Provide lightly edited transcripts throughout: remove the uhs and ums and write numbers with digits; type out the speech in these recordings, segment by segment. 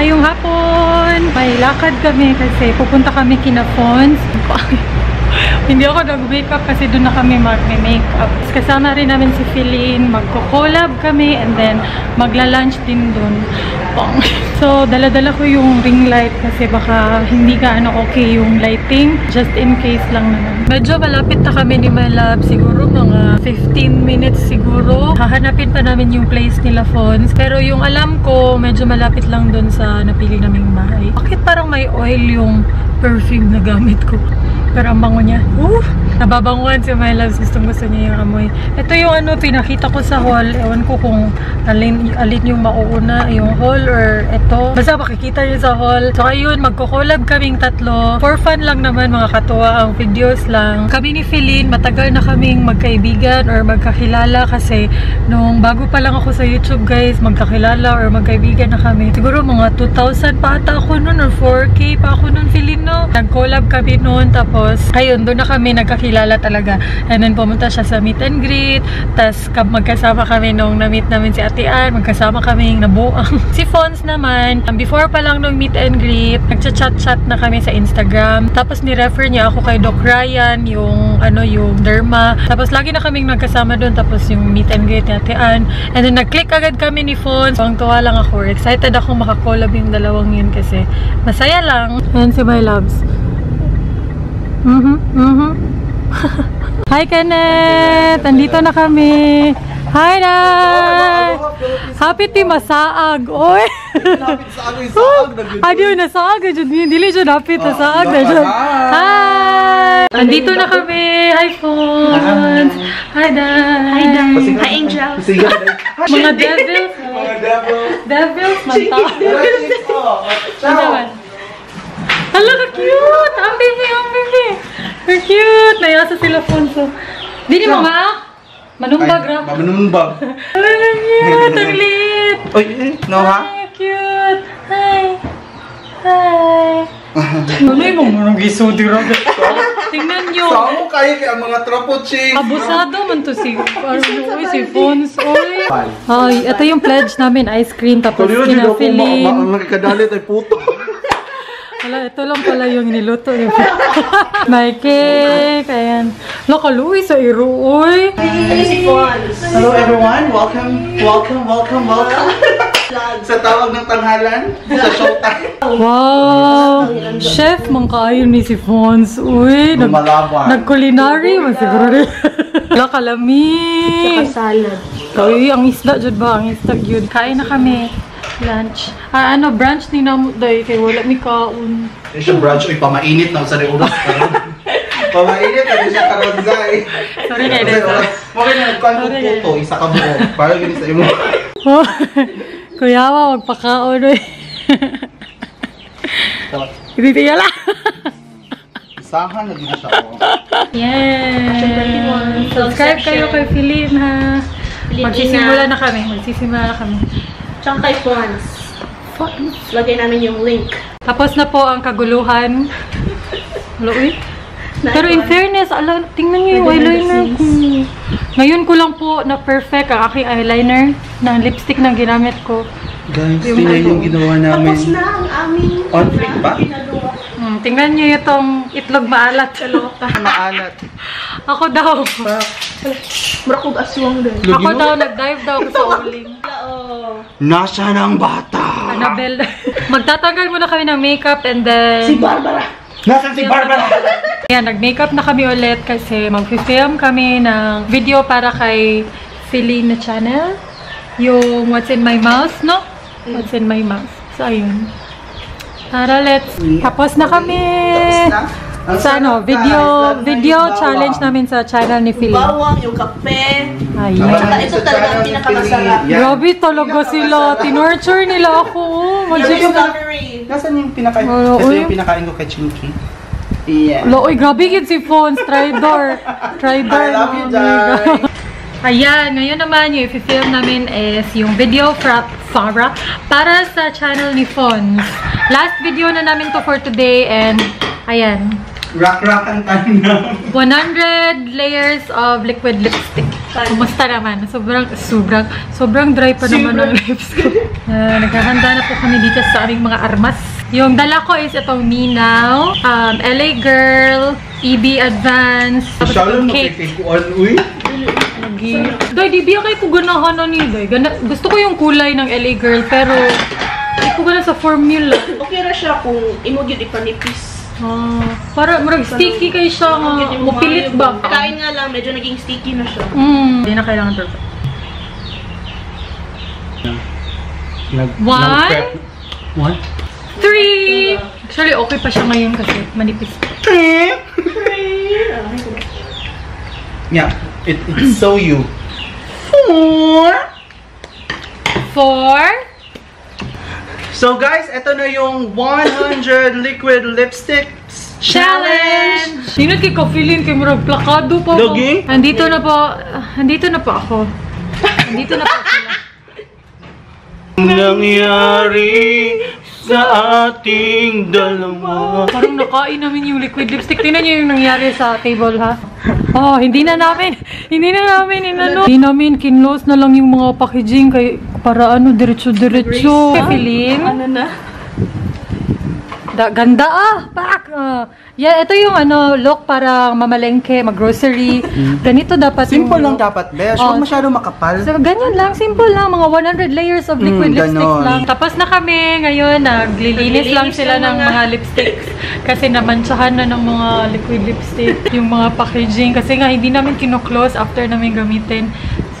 Ngayong hapon, may lakad kami kasi pupunta kami kina Fons. Hindi ako nag-makeup kasi doon na kami mag-makeup. Kasama rin namin si Feline, magko-collab kami and then magla-lunch din doon. So, dala-dala ko yung ring light kasi baka hindi gaano okay yung lighting. Just in case lang naman. Medyo malapit na kami ni My Love. Siguro mga 15 minutes siguro. Hahanapin pa namin yung place nila Fons. Pero yung alam ko, medyo malapit lang doon sa napili naming bahay. Bakit parang may oil yung perfume na gamit ko? Pero ang bango niya. Nababanguan si My Loves. Gusto niya yung amoy. Ito yung ano, pinakita ko sa haul. Ewan ko kung alin yung mauuna. Yung haul or ito. Basta makikita niyo sa haul. So ayun, magko-collab kaming tatlo. For fun lang naman, mga katuwa ang videos lang. Kami ni Feline, matagal na kaming magkaibigan or magkakilala kasi nung bago pa lang ako sa YouTube guys, magkakilala or magkaibigan na kami. Siguro mga 2,000 pa ata ako nun or 4K pa ako nun Feline, no? Nag-collab kami nun. Tapos ayun, doon na kami nagkakilala talaga. And then pumunta siya sa meet and greet. Tapos magkasama kami nung na-meet namin si Ate Ann. Magkasama kaming nabuang. Si Fons naman, before pa lang nung meet and greet, nagchat-chat na kami sa Instagram. Tapos ni-refer niya ako kay Doc Ryan, yung yung derma. Tapos lagi na kaming nagkasama doon. Tapos yung meet and greet ni Ate Ann. And then nag-click agad kami ni Fons. Ang tuwa lang ako. Excited ako makakollab yung dalawang yun kasi masaya lang. Ayan si My Loves. Hi Kenneth! Andito na kami! Hi Nay! Happy ti masaag! Oy! Adiyo, nasaag! Dili dyan hapit, nasaag na dyan! Hi! Andito na kami! Hi Fons! Hi Day! Hi Day! Hi Angel! Mga devils! Mga devils! Manta! Hala ka cute! Ang baby! Ang baby! Ang cute! Nayasa sila Fonso. Dini mo ma? Manumbag ra? Manumbag. Hala ka cute! Ang lit! Oy, no ha? Hi! Cute! Hi! Hi! Ano yung mga gisodi ra? Tingnan nyo! Saan mo kayo kaya mga trapo-ching? Abusado man to si Fons. Ay, ito yung pledge namin. Ice cream. Tapos kinafilin. Ang nakikadalit ay puto. Wala, ito lang pala yung niluto. May cake. Ayan. Nakaluwi sa iruoy. Hello everyone. Welcome. Sa tawag ng tanghalan. Sa showtime. Wow. Chef, mangkayon ni si Fons. Uy. Nag-culinary. Siguro rin. Wala kalami. Saka salad. Uy, ang isda dyan ba? Ang isda yun. Kain na kami. Lunch. Brunch ni Namut day kay wala mi kaon. Yung brunch ay pamainit na sa oras. Pamainit na siya karon dai. Sorry kay Dito. Okay na nagkuan ko puto isa ka buo. Para gani sa imo. Kuya wa magpakaon oy. Hindi tingala. Isahan na gid siya. Yes. Subscribe kayo kay Feline ha. Magsisimula na kami. Tsaka kay Fons. Lagay namin yung link. Tapos na po ang kaguluhan. Uy. Pero in fairness, tingnan niyo yung eyeliner ko. Ngayon ko lang po na perfect ang aking eyeliner na lipstick na ginamit ko. Guys, tingnan yung ginawa namin. Tapos na ang aming on fleek ba? Tingnan niyo itong itlog maalat. Maalat. Ako daw. Murakog aswang din. Ako daw, nag-dive daw ako sa uling. Nasaan ang bata? Annabelle. Magtatanggal muna kami ng makeup and then... Si Barbara. Nasaan si Barbara? Ayan, nag-makeup na kami ulit kasi mag-film kami ng video para kay Feline na channel. Yung What's in My Mouth, no? What's in My Mouth. So, ayun. Tara, let's... Tapos na kami! Sa video challenge namin sa channel ni Feline. Bawang, yung kape. Ayan. Ito talaga ang pinakamasarap. Grabe talaga sila. Tinurture nila ako. Yung discovery. Nasaan yung pinakain? Ito yung pinakain ko kay Chinky. Yeah. Uy, grabe yun si Fons. Tridor. I love you, Jai. Ayan, ngayon naman yung i-film namin is yung video para sa channel ni Fons. Last video na namin to for today and ayan. Rock ang tayo na. 100 layers of liquid lipstick. Kumusta naman? Sobrang dry pa naman ang lips ko. Naghahanda na po kami dito sa aming mga armas. Yung dala ko is itong Ninaw, LA Girl, EB Advance, Shalom cake. makikikuan, uy. Day, di biya kayo ganahan na ni Day. Gusto ko yung kulay ng LA Girl, pero hindi ko gana sa formula. Okay ra siya kung imog yun ipanipis. Para marag sticky kayo siya nga. Mupilit ba? Kain nga lang, medyo naging sticky na siya. Hindi na kailangan perfect. One? 3! Actually, okay pa siya ngayon kasi manipis. Yeah, it's so you. 4. So guys, ito na yung 100 liquid lipsticks challenge! Sino kay ka-feeling kay murag plakado pa ako? Lagi? Andito na po ako. Andito na po sila. Nangyari sa ating dalawa. Parang nakain namin yung liquid lipstick. Tingnan niyo yung nangyari sa table, ha? Oh, hindi namin kinlose na lang yung mga packaging para diretso. Feeling? Ano na? Ganda pak! Yeah, ito yung look para mamalengke, mag-grocery. Ganito dapat Simple lang dapat, besh. Huwag masyado makapal. So, ganyan lang. Simple lang. Mga 100 layers of liquid lipsticks lang. Tapos na kami. Ngayon, naglilinis lang sila ng mga lipsticks. Kasi namantsahan na ng mga liquid lipstick. Yung mga packaging. Kasi nga, hindi namin kino-close after namin gamitin.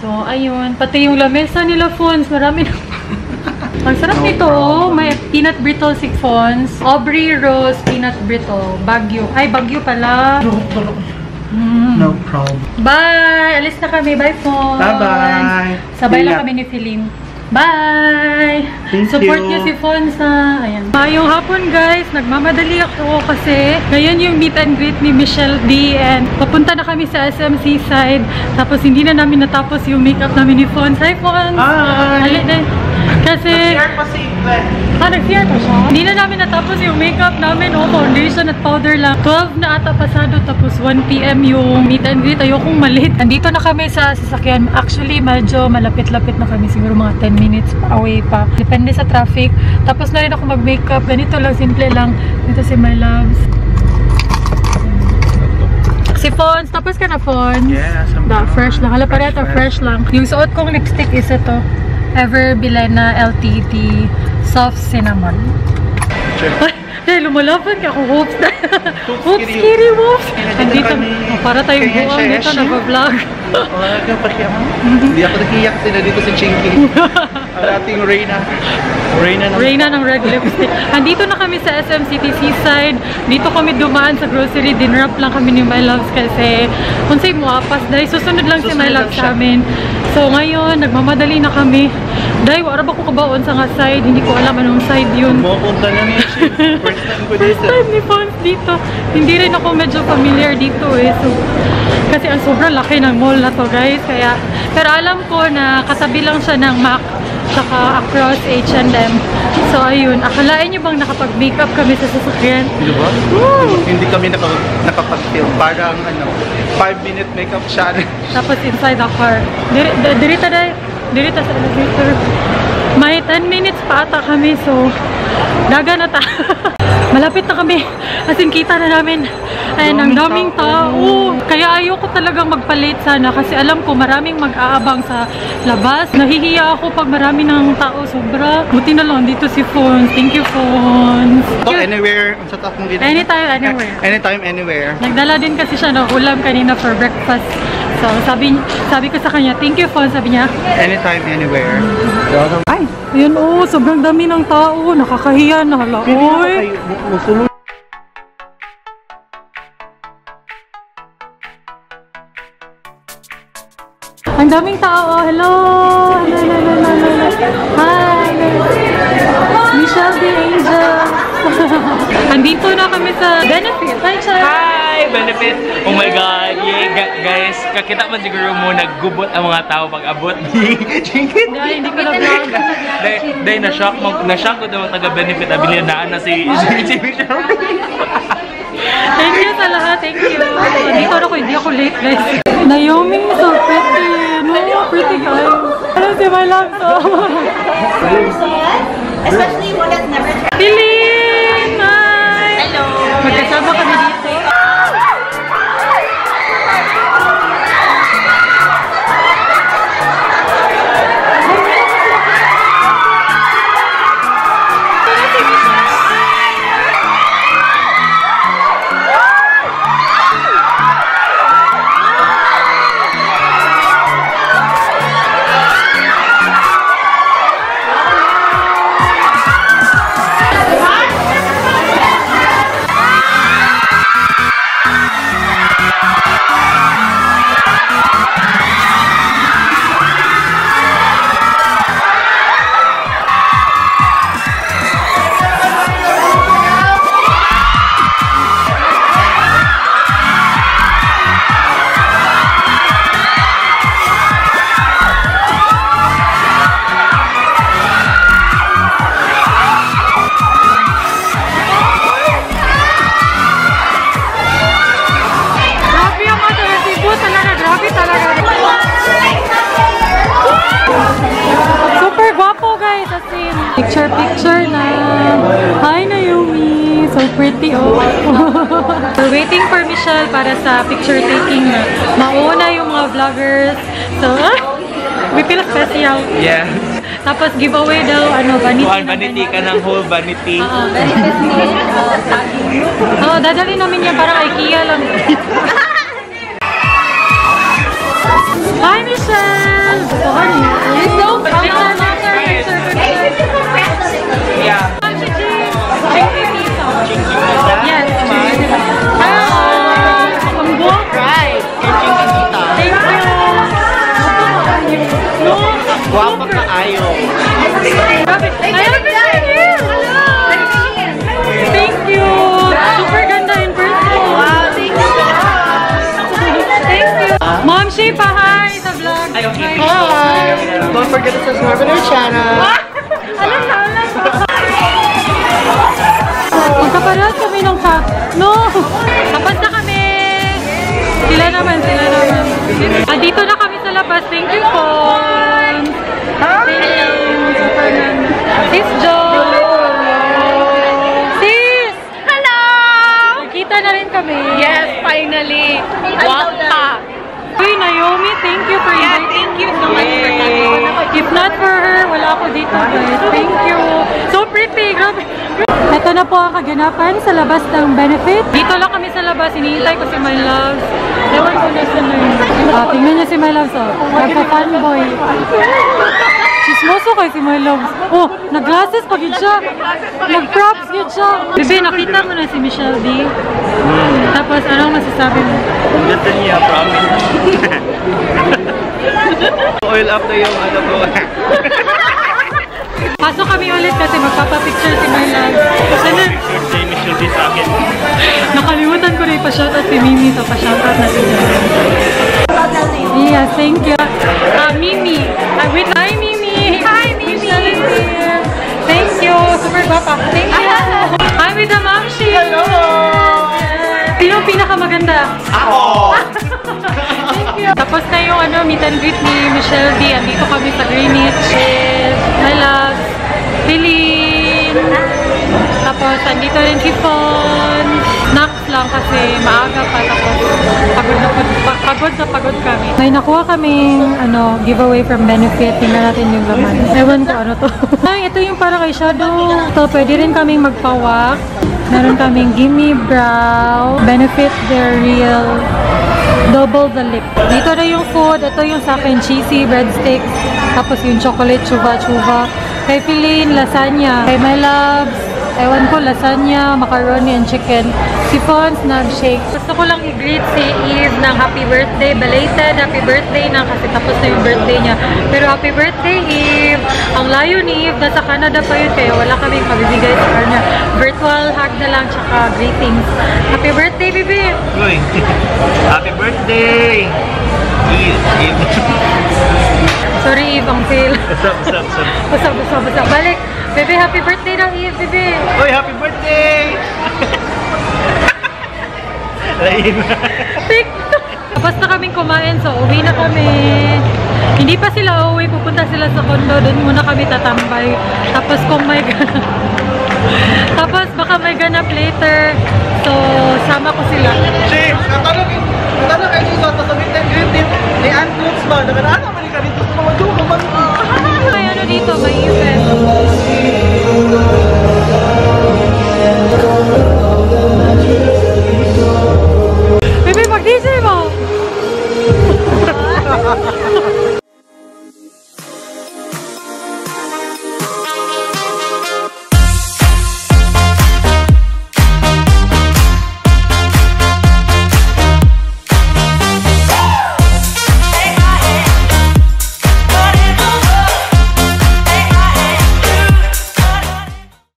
So, ayun. Pati yung lamesa nila phones. Marami na. Ang sarap nito, may peanut brittle siphons, Aubrey Rose peanut brittle, Baguio. Ay, Baguio pala. No problem. Bye! Alis na kami. Bye, phone. Bye-bye. Sabay lang kami ni Philin. Bye! Thank Support you. niyo si Fonsa. Ayan. Yung hapon, guys, nagmamadali ako kasi ngayon yung meet and greet ni Michelle D. And papunta na kami sa SMC side. Tapos hindi na namin natapos yung makeup namin ni Fons. Hi, Fons! Hi! Kasi... Nag-CR pa si Glenn. Nag-CR pa siya? Hindi na namin natapos yung makeup namin. Foundation at powder lang. 12 na ata pasado. Tapos 1 PM yung meet and greet. Ayokong malit. Nandito na kami sa sasakyan. Actually, medyo malapit-lapit na kami. Siguro mga 10 minutes away pa. Depende sa traffic. Tapos na rin ako mag-makeup. Ganito lang, simple lang. Dito si my loves. Si Fons. Tapos ka na, Fons? Yes, Fresh lang. Hala, pareto, fresh lang. Yung suot kong lipstick is ito. Ever Bilena LTT Soft Cinnamon. Dahil lumalaban ka ako, hoops na. Hoops, kitty, whoops. Andito, para tayong buwang dito, nag-vlog. Wala kang pakiyak. Hindi ako nakiyak sila dito sa Chinky. Ang ating Reyna ng red lipstick. Andito na kami sa SM City Seaside. Dito kami dumaan sa grocery. Dinrap lang kami ni My Loves kasi kung sa'yo mo apas, dahil susunod lang si My Loves sa amin. So ngayon, nagmamadali na kami. Dahil wala ba ko kabaon sa nga side? Hindi ko alam anong side yun. Pumunta na niya siya. First time ko dito. First time ni Fons dito. Hindi rin ako medyo familiar dito eh. So, kasi ang sobrang laki ng mall na to, guys. Kaya, pero alam ko na katabi lang siya ng MAC saka across H&M. So ayun, akalain nyo bang nakapag-makeup kami sa sasakyan? Di ba? Hindi kami nakapag-film. Parang 5-minute makeup challenge. Tapos inside the car. Dirita sa elevator. May 10 minutes pa ata kami, so daga na ta. Malapit na kami. As in, kita na namin. Ayan, ang daming tao. Kaya ayoko talagang magpa-late sana kasi alam ko maraming mag-aabang sa labas. Nahihiya ako pag marami ng tao. Sobra. Buti na lang dito si Fons. Thank you, Fons. Anywhere. Ang sa top mong dito. Anytime, anywhere. Anytime, anywhere. Nagdala din kasi siya ng ulam kanina for breakfast. So, sabi ko sa kanya, thank you, Fons. Sabi niya, Anytime, anywhere. ay, ayun, sobrang dami ng tao. Nakakahiya na. Hala, oy. Ang daming tao. Hello. Hi. Michelle the Angel. Andito na kami sa Benefit. Hi, Chad. Hi, Benefit! Oh my God! Yeah, guys, kakita man siguro mo naggubot ang mga tao pag-abot ni Chinkit. Hindi ko na-vlog. Dahil na-shock ko daw taga-Benefit. Abilin na si Michelle. Thank you sa lahat. Thank you. Dito ako, hindi ako late, guys. Naomi, so pretty. pretty guys. Ano si my love to? Especially one that's never tried. Pilin! Hi! Hello! Magkasama kami dito. Picture na. Hi, Naomi. So pretty, oh. We're waiting for Michelle para sa picture taking na. Mauna yung mga vloggers. So, we feel special. Yes. Tapos giveaway daw, ano, vanity. Vanity ka ng whole vanity. Oo, dadali namin yan parang IKEA lang. Hi, Michelle! Bukan niyo. So, Yeah. Yes. Right! Thank you. Guwapa ka ayo. Thank you. Super ganda in person. Wow, thank you. Thank you. Mom Shipa, hi sa vlog. Hi! Don't forget to subscribe to our channel. Alam na. Magkaparehas kami ng cup. No! Tapos na kami! Sila naman. Dito na kami sa labas. Thank you po! Sis Jo! Sis! Hello! Nakita na rin kami. Yes, finally. Wapa. Uy, Naomi, thank you for inviting. Thank you so much for coming. If not for her, wala ako dito, guys. Thank you. So pretty. Grabe. Ito na po ang kaganapan sa labas ng Benefit. Dito lang kami sa labas. Hinihintay ko si My Loves. Ewan ko na siya na yun. Tingnan niya si My Loves. Nagpa-fanboy. Chismoso kay si My Loves. Oh, nag-glasses pag yun siya. Nag-props yun siya. Bebe, nakita mo na si Michelle D. Tapos, anong masasabi mo? Ganda niya, promise. Oil up na yung ano ko. Pasok kami ulit kasi magpapapicture si My Loves. Sana, Picture si Michelle D sa akin. nakalimutan ko na ipa-shoutout si Mimi. So, pa-shoutout natin siya. Yes, thank you. Mimi. Hi, Mimi. Hi, Mimi. Thank you. Super guapa. Thank you. Hi, with the Mamshi. Hello! Sino pinakamaganda? Ako! Thank you. Tapos na yung meet and greet ni Michelle D. Andito kami sa Greenwich. My Loves. Pilin. Tapos, andito rin si Fon. Snacks lang kasi maaga pa. Tapos, pagod kami. May nakuha kaming, giveaway from Benefit. Tingnan natin yung laman. Ewan ko ano to. Ay, ito yung parang eyeshadow. So, pwede rin kaming magpawak. Meron kaming Gimme Brow. Benefit Their Real. Double the lip. Dito na yung food. Ito yung sa akin, cheesy breadsticks. Tapos yung chocolate chuva-chuva. Kay Pilin, lasagna. Kay My Loves, ewan ko, lasagna, macaroni, and chicken. Si Fons, nag-shake. Gusto ko lang i-greet si Eve ng happy birthday. Belated happy birthday na kasi tapos na yung birthday niya. Pero happy birthday, Eve! Ang layo ni Eve, nasa Canada pa yun, kaya wala kaming mabibigay sa kanya. Virtual hug na lang, tsaka greetings. Happy birthday, baby! Uy! Happy birthday! Eve! Sorry, Eve, ang fail. What's up? Balik! Bebe, happy birthday daw, Eve, bebe! Uy, happy birthday! Lain. TikTok! Tapos na kaming kumain, so uwi na kami. Hindi pa sila uuwi, pupunta sila sa condo, doon muna kami tatambay. Tapos kung may ganap, tapos baka may ganap later, so sama ko sila. James, natanong kayo sa meet and greet ni Ann Cooks ba? Naganaan naman ka dito sa mga dugo,